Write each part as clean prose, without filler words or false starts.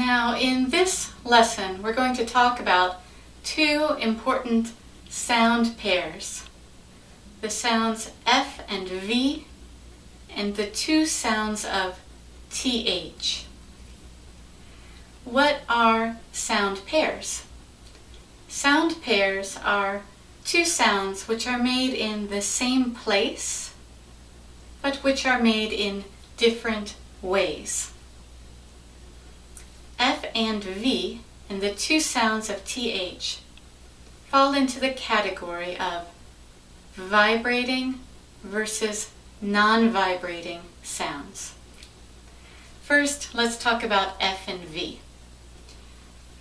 Now, in this lesson, we're going to talk about two important sound pairs. The sounds F and V, and the two sounds of TH. What are sound pairs? Sound pairs are two sounds which are made in the same place, but which are made in different ways. F and V and the two sounds of TH fall into the category of vibrating versus non-vibrating sounds. First, let's talk about F and V.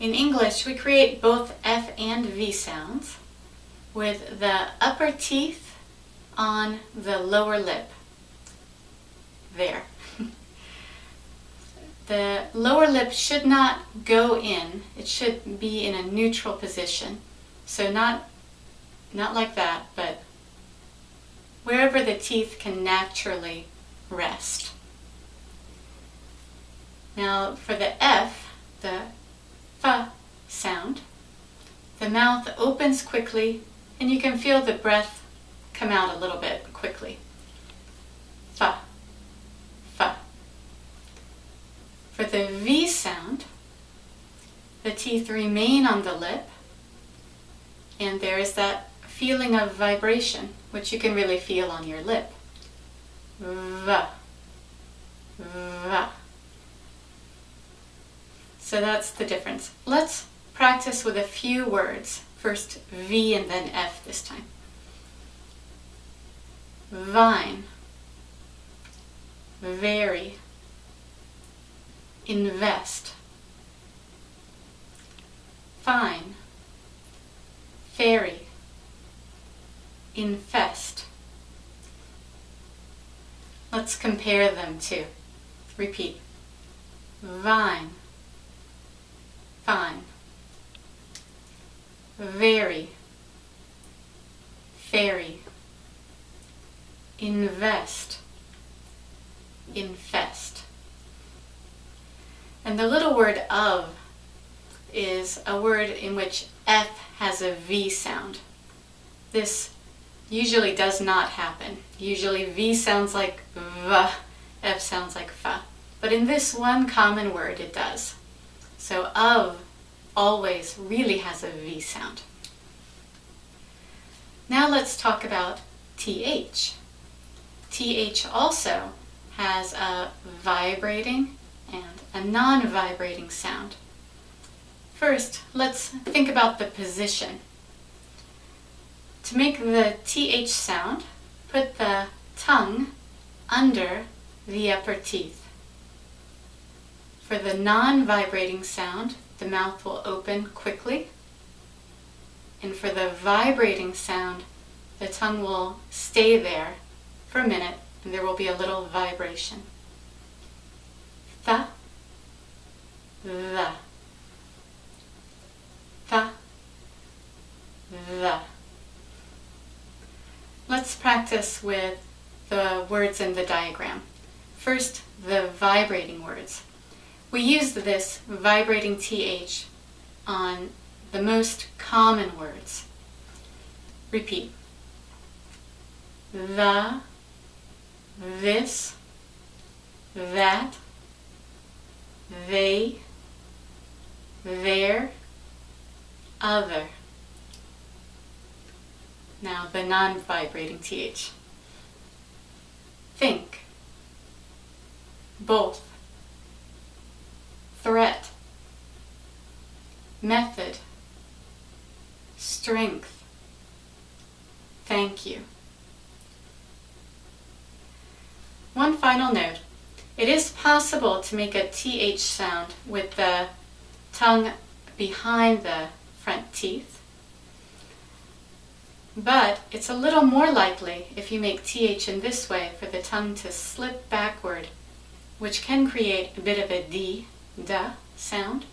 In English, we create both F and V sounds with the upper teeth on the lower lip. There. The lower lip should not go in. It should be in a neutral position. So not like that, but wherever the teeth can naturally rest. Now for the F, the F sound, the mouth opens quickly and you can feel the breath come out a little bit quickly. F, F. For the V sound, the teeth remain on the lip and there is that feeling of vibration, which you can really feel on your lip. V, V. So that's the difference. Let's practice with a few words. First V and then F this time. Vine, very, invest, fine, fairy, infest. Let's compare them too. Repeat. Vine, fine, very, fairy, invest, infest. And the little word of is a word in which F has a V sound. This usually does not happen. Usually V sounds like V, F sounds like F. But in this one common word it does. So of always really has a V sound. Now let's talk about TH. TH also has a vibrating and a non-vibrating sound. First, let's think about the position. To make the TH sound, put the tongue under the upper teeth. For the non-vibrating sound, the mouth will open quickly. And for the vibrating sound, the tongue will stay there for a minute and there will be a little vibration. Th, the, th, the. Let's practice with the words in the diagram. First, the vibrating words. We use this vibrating TH on the most common words. Repeat. The, this, that, they, their, other. Now the non-vibrating TH. Think, both, threat, method, strength, thank you. One final note. It is possible to make a TH sound with the tongue behind the front teeth, but it's a little more likely if you make TH in this way for the tongue to slip backward, which can create a bit of a D, da sound,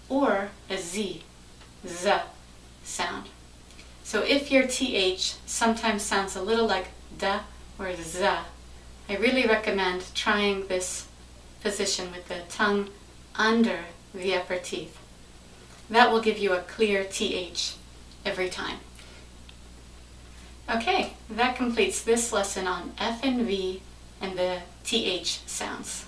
or a Z, Z sound. So if your TH sometimes sounds a little like da or Z, I really recommend trying this position with the tongue under the upper teeth. That will give you a clear TH every time. Okay, that completes this lesson on F and V and the TH sounds.